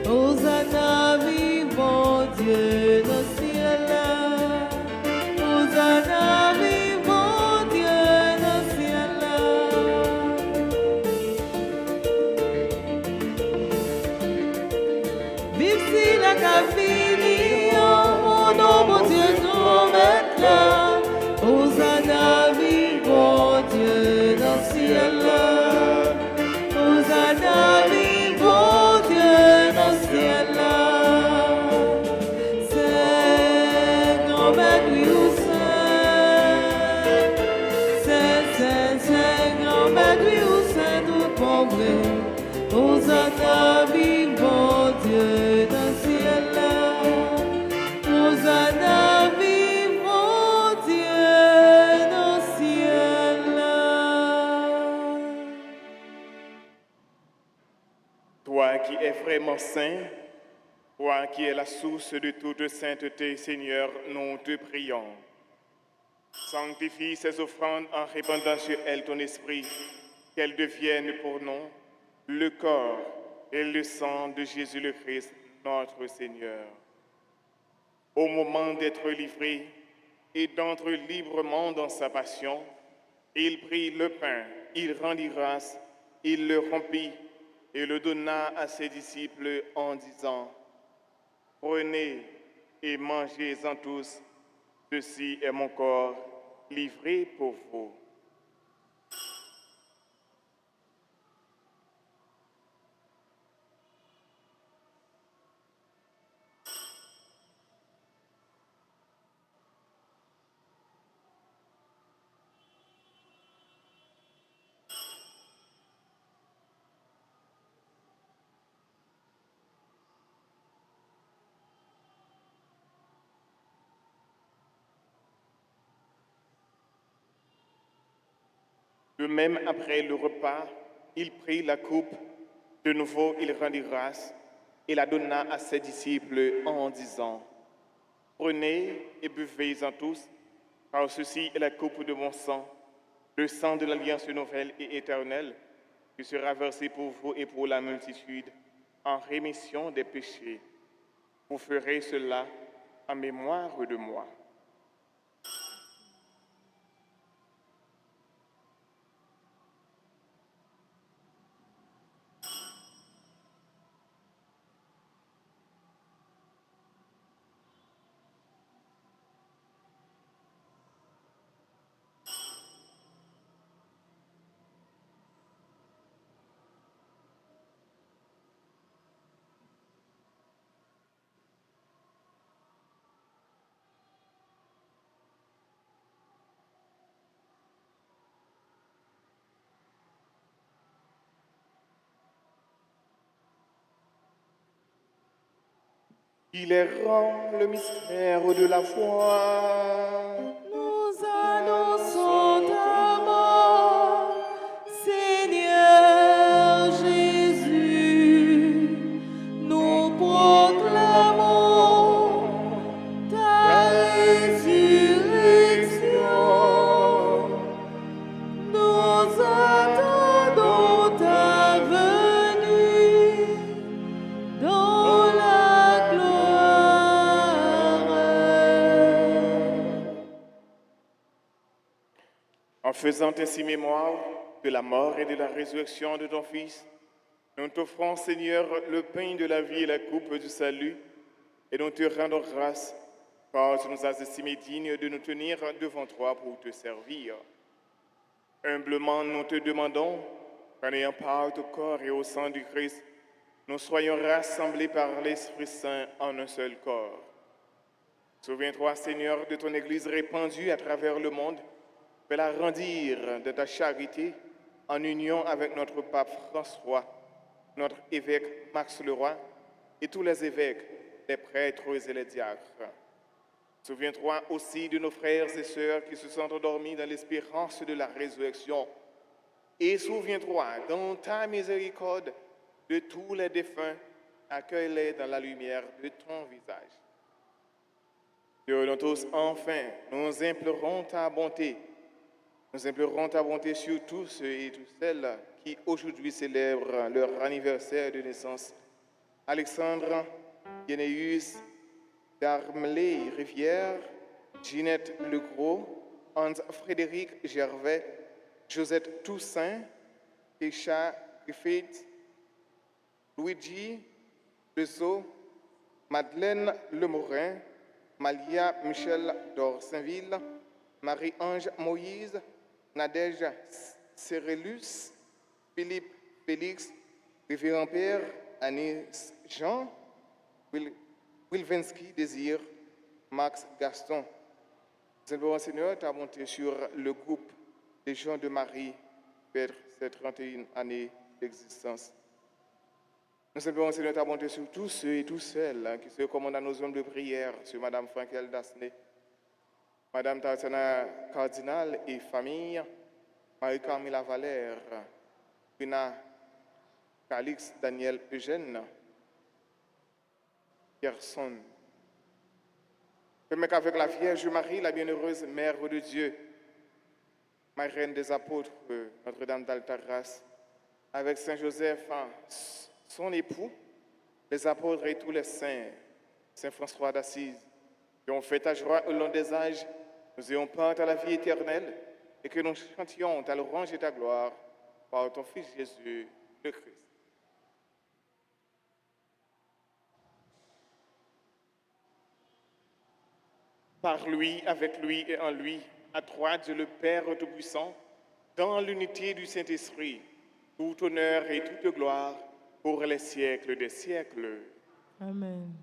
Hosanna, vive bon Dieu dans le ciel là. Hosanna, vive bon Dieu dans le ciel là. Vive si la cavini, oh non, mon Dieu, grand maître là. Hosanna, vive bon Dieu dans le ciel là. Hosanna, vive bon Dieu dans le ciel là. Saint, grand maître, oui ou Saint, grand maître, oui ou Saint, tout bon vrai. Hosanna, vive bon Dieu dans le ciel là. Hosanna, vive bon Dieu dans le ciel là. Toi qui es vraiment saint, toi qui es la source de toute sainteté, Seigneur, nous te prions. Sanctifie ces offrandes en répandant sur elles ton esprit, qu'elles deviennent pour nous le corps et le sang de Jésus le Christ, notre Seigneur. Au moment d'être livré et d'entrer librement dans sa passion, il prit le pain, il rendit grâce, il le rompit et le donna à ses disciples en disant: Prenez et mangez-en tous, ceci est mon corps livré pour vous. De même, après le repas, il prit la coupe. De nouveau, il rendit grâce et la donna à ses disciples en disant, « Prenez et buvez-en tous, car ceci est la coupe de mon sang, le sang de l'alliance nouvelle et éternelle, qui sera versé pour vous et pour la multitude en rémission des péchés. Vous ferez cela en mémoire de moi. » Il est grand le mystère de la foi. Nous annonçons ta mort, Seigneur Jésus. Nous proclamons ta résurrection. Nous attendons ta venue dans la gloire. En faisant ainsi mémoire de la mort et de la résurrection de ton Fils, nous t'offrons, Seigneur, le pain de la vie et la coupe du salut, et nous te rendons grâce, car tu nous as estimés dignes de nous tenir devant toi pour te servir. Humblement, nous te demandons qu'en ayant part au corps et au sang du Christ, nous soyons rassemblés par l'Esprit Saint en un seul corps. Souviens-toi, Seigneur, de ton Église répandue à travers le monde. Fais-la grandir de ta charité en union avec notre pape François, notre évêque Max Leroy et tous les évêques, les prêtres et les diacres. Souviens-toi aussi de nos frères et sœurs qui se sont endormis dans l'espérance de la résurrection. Et souviens-toi, dans ta miséricorde, de tous les défunts, accueille-les dans la lumière de ton visage. Dieu, nous tous, enfin, nous implorons ta bonté. Nous implorons ta bonté sur tous ceux et toutes celles qui aujourd'hui célèbrent leur anniversaire de naissance. Alexandre, Yenéus, Darmley Rivière, Ginette Legros, Hans-Frédéric Gervais, Josette Toussaint, Keisha Griffith, Luigi Lezeau, Madeleine Lemorin, Malia Michel d'Orsainville, Marie-Ange Moïse, Nadège Cérélus, Philippe Félix, Révérend Père Anis Jean, Wilvensky Désir, Max Gaston. Nous implorons, Seigneur, ta bonté sur le groupe des gens de Marie, fête ses 31 années d'existence. Nous implorons, Seigneur, ta bonté sur tous ceux et toutes celles qui se commandent à nos hommes de prière, sur Madame Frankel Dasné, Madame Tatiana Cardinal et famille, Marie-Camilla Valère, Rina Calix Daniel Eugène, Pierson. Permets qu'avec la Vierge Marie, la bienheureuse Mère de Dieu, Marraine des apôtres, Notre-Dame d'Altaras, avec Saint Joseph, son époux, les apôtres et tous les saints, Saint François d'Assise, qui ont fait ta joie au long des âges, nous ayons part à la vie éternelle et que nous chantions ta louange et ta gloire par ton Fils Jésus, le Christ. Par lui, avec lui et en lui, à trois Dieu le Père Tout-Puissant, dans l'unité du Saint-Esprit, tout honneur et toute gloire pour les siècles des siècles. Amen.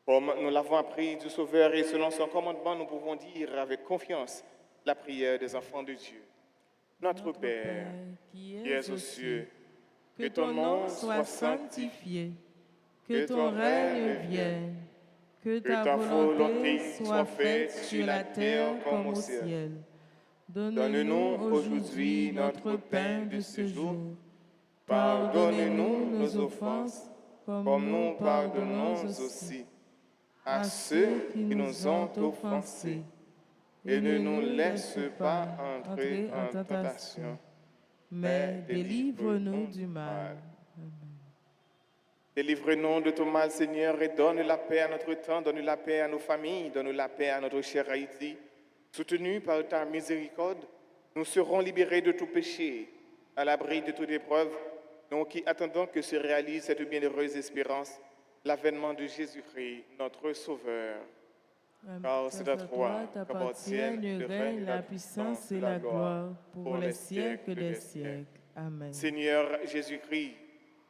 Comme nous l'avons appris du Sauveur et selon son commandement, nous pouvons dire avec confiance la prière des enfants de Dieu. Notre Père, qui es aux cieux, que ton nom soit sanctifié, que ton règne vienne, que ta volonté soit faite sur la terre comme au ciel. Donne-nous aujourd'hui notre pain de ce jour. Pardonne-nous nos offenses, comme nous pardonnons aussi à ceux qui nous ont offensés. Et ne nous laisse pas entrer en tentation, mais délivre-nous du mal. Délivre-nous de tout mal, Seigneur, et donne la paix à notre temps, donne la paix à nos familles, donne la paix à notre chère Haïti. Soutenus par ta miséricorde, nous serons libérés de tout péché, à l'abri de toute épreuve, nous qui attendons que se réalise cette bienheureuse espérance, l'avènement de Jésus-Christ, notre Sauveur. Car c'est à toi qu'appartiennent le règne, la puissance et la gloire pour les siècles des siècles. Amen. Seigneur Jésus-Christ,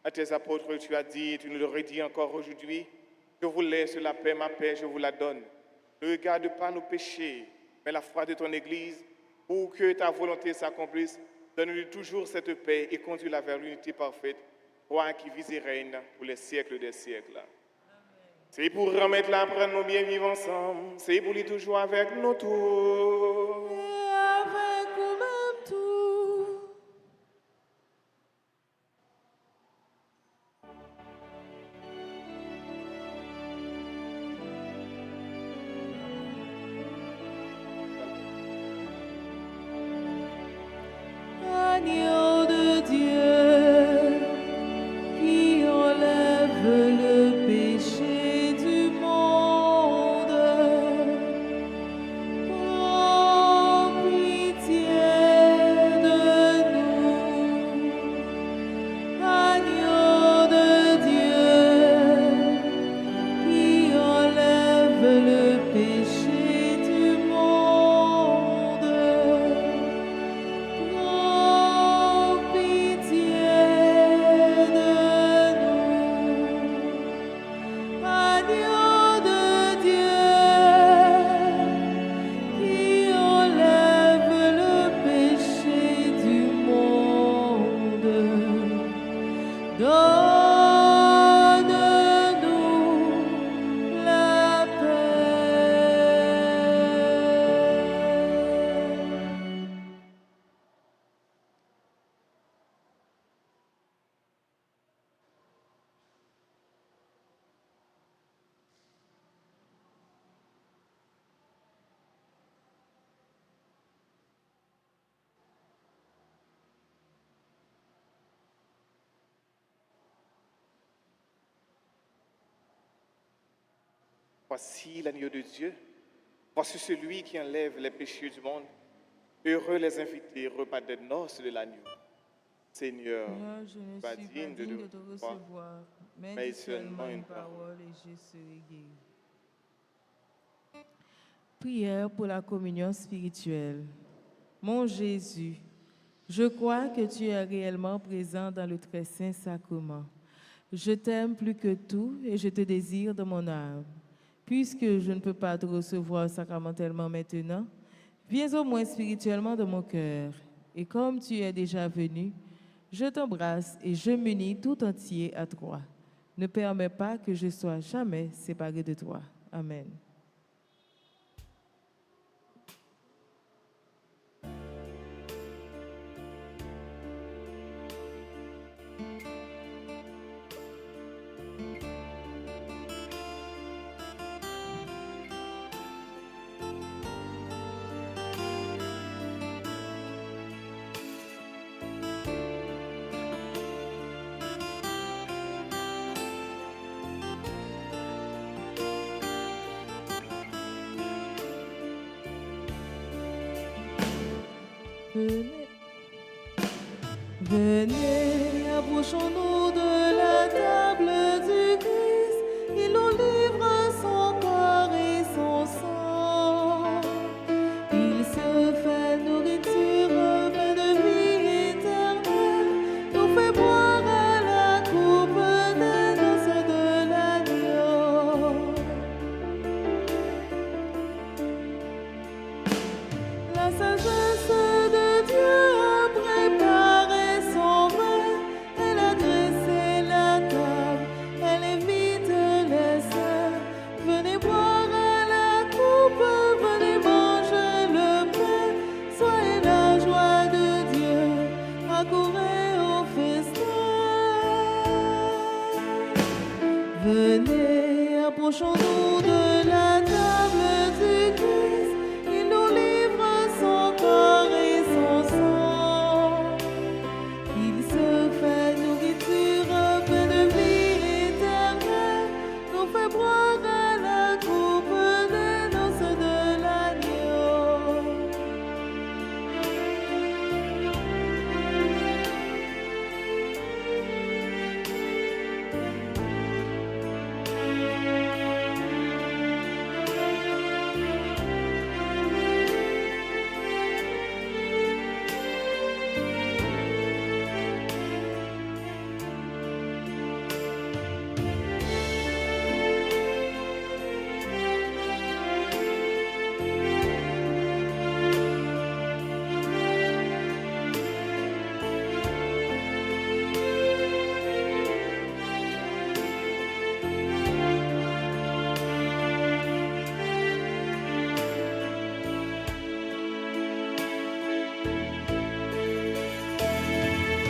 à tes apôtres, tu as dit, et tu nous le redis encore aujourd'hui, je vous laisse la paix, ma paix, je vous la donne. Ne regarde pas nos péchés, mais la foi de ton Église, pour que ta volonté s'accomplisse. Donne-lui toujours cette paix et conduis-la vers l'unité parfaite, toi qui vis et règne pour les siècles des siècles. C'est pour remettre là, prendre nos biens vivre ensemble, c'est pour lui toujours avec nous tous. Et avec nous-mêmes tous. Agneau de Dieu, qui enlève le péché du monde, prends pitié de nous. Agneau de Dieu, qui enlève le péché du monde, prends pitié de nous. Agneau de Dieu, qui enlève le péché du monde, donne-nous la paix. Voici l'agneau de Dieu, voici celui qui enlève les péchés du monde. Heureux les invités, repas des noces de l'agneau. Seigneur, Seigneur, je ne pas suis pas digne de digne nous de te recevoir, recevoir, mais mais dis seulement seulement une une parole et je serai guéri. Prière pour la communion spirituelle. Mon Jésus, je crois que tu es réellement présent dans le très saint sacrement. Je t'aime plus que tout et je te désire dans mon âme. Puisque je ne peux pas te recevoir sacramentellement maintenant, viens au moins spirituellement dans mon cœur. Et comme tu es déjà venu, je t'embrasse et je m'unis tout entier à toi. Ne permets pas que je sois jamais séparé de toi. Amen. Venez, venez, approchons-nous de la table du Christ. Il nous livre son corps et son sang. Il se fait nourriture, vin de vie éternelle, nous fait boire à la coupe des noces de l'agneau. La sagesse de Dieu a préparé son vin, elle a dressé la table, elle est Approchons-nous de la table du Christ, il nous livre son corps et son sang. Il se fait nourriture, pain de vie éternelle, nous fait boire à la coupe des noces de l'agneau.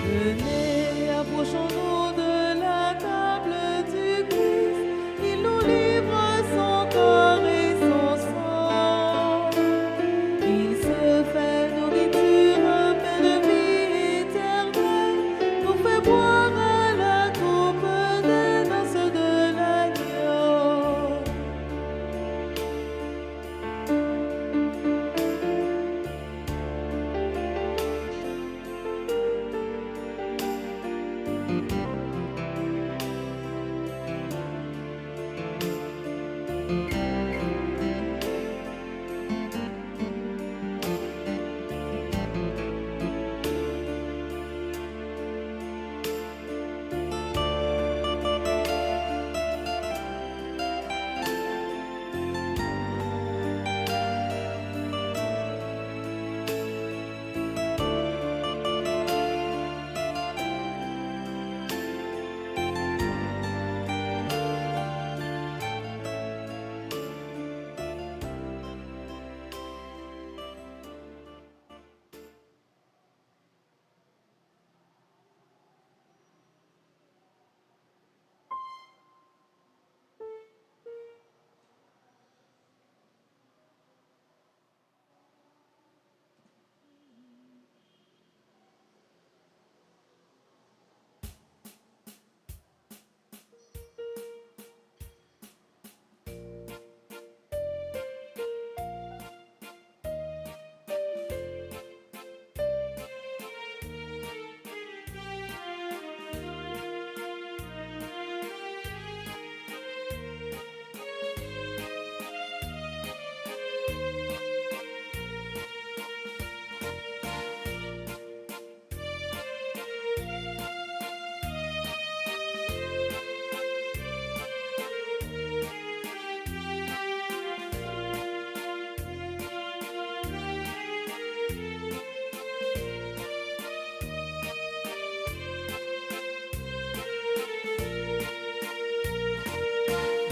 Venez, approchons-nous de la table du Christ, il nous livre son corps et son sang. Il se fait nourriture, pain de vie éternelle, nous fait boire à la coupe des noces de l'agneau.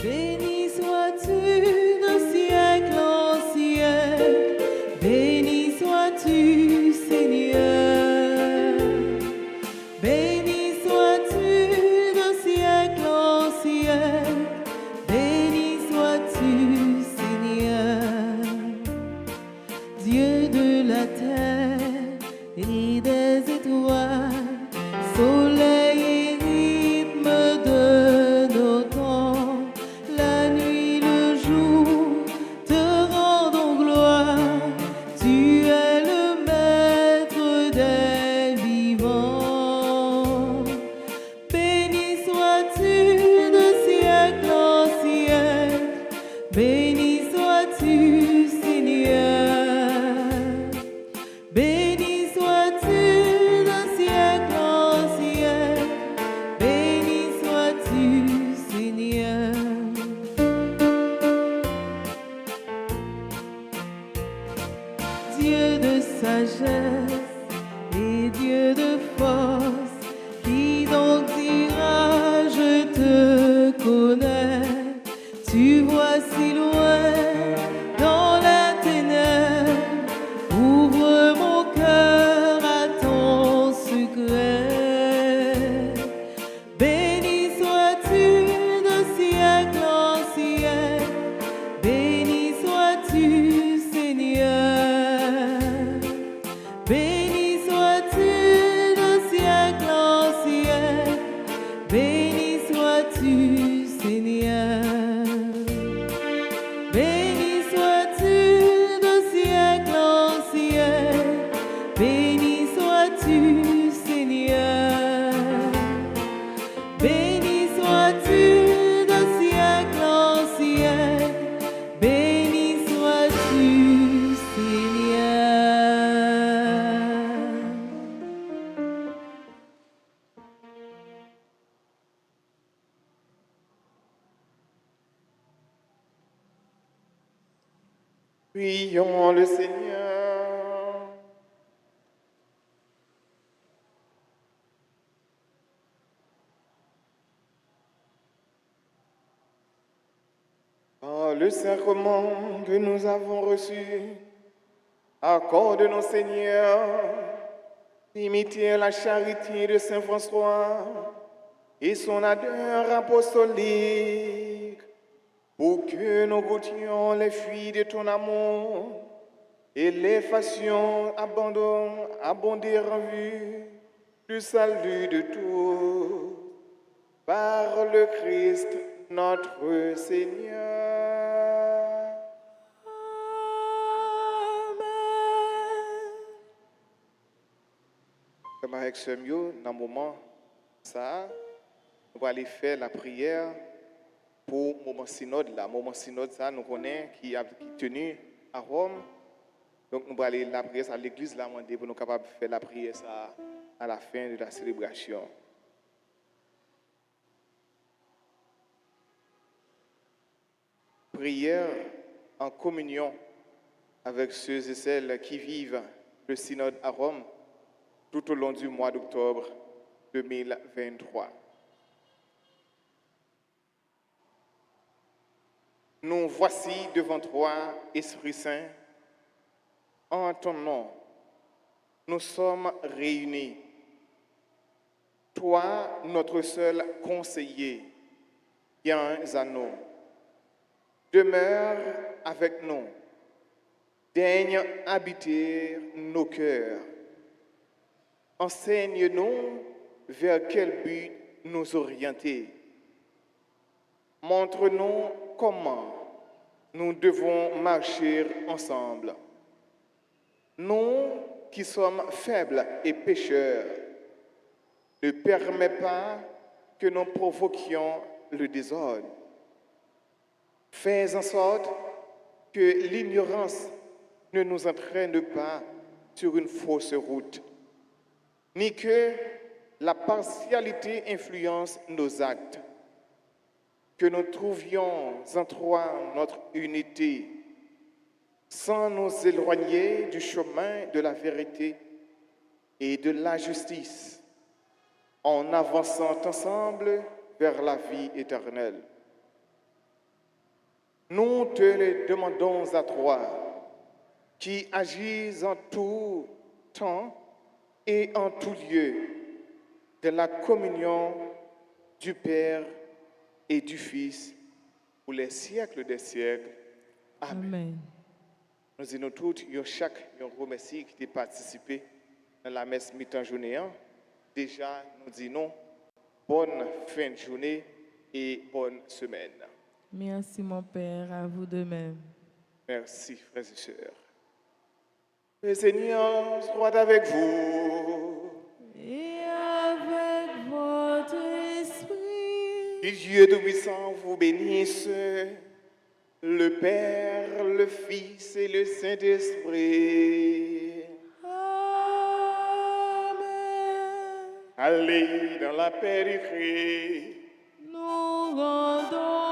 Béni sois-tu de siècle en siècle, béni sois-tu Seigneur. Béni sois-tu de siècle en siècle, béni sois-tu Seigneur. Dieu de la terre et des étoiles, soleil et rythme de nos temps, la nuit, le jour. Prions le Seigneur. Par le sacrement que nous avons reçu, accorde-nous, Seigneur, d'imiter la charité de Saint François et son ardeur apostolique, pour que nous goûtions les fruits de ton amour et les fassions abonder en vue du salut de tous, par le Christ notre Seigneur. Comme avec ce mieux, dans le moment, ça, on va aller faire la prière pour le moment synode. Le moment synode, ça, nous connaissons qui a tenu à Rome. Donc, nous allons aller la prière à l'église, là, pour nous capables de faire la prière ça, à la fin de la célébration. Prière en communion avec ceux et celles qui vivent le synode à Rome tout au long du mois d'octobre 2023. Nous voici devant toi, Esprit Saint, en ton nom. Nous sommes réunis. Toi, notre seul conseiller, viens à nous. Demeure avec nous. Daigne habiter nos cœurs. Enseigne-nous vers quel but nous orienter. Montre-nous comment nous devons marcher ensemble. Nous qui sommes faibles et pécheurs, ne permets pas que nous provoquions le désordre. Fais en sorte que l'ignorance ne nous entraîne pas sur une fausse route, ni que la partialité influence nos actes. Que nous trouvions en toi notre unité, sans nous éloigner du chemin de la vérité et de la justice, en avançant ensemble vers la vie éternelle. Nous te le demandons à toi, qui agis en tout temps et en tout lieu, de la communion du Père et du Fils pour les siècles des siècles. Amen. Amen. Nous disons tous, chaque remercie qui a participé dans la messe mi-temps journée. Déjà, nous disons bonne fin de journée et bonne semaine. Merci mon Père, à vous de même. Merci, frères et sœurs. Le Seigneur soit avec vous. Et avec votre esprit. Que Dieu Tout-Puissant vous bénisse, le Père, le Fils et le Saint-Esprit. Amen. Allez dans la paix du Christ. Nous rendons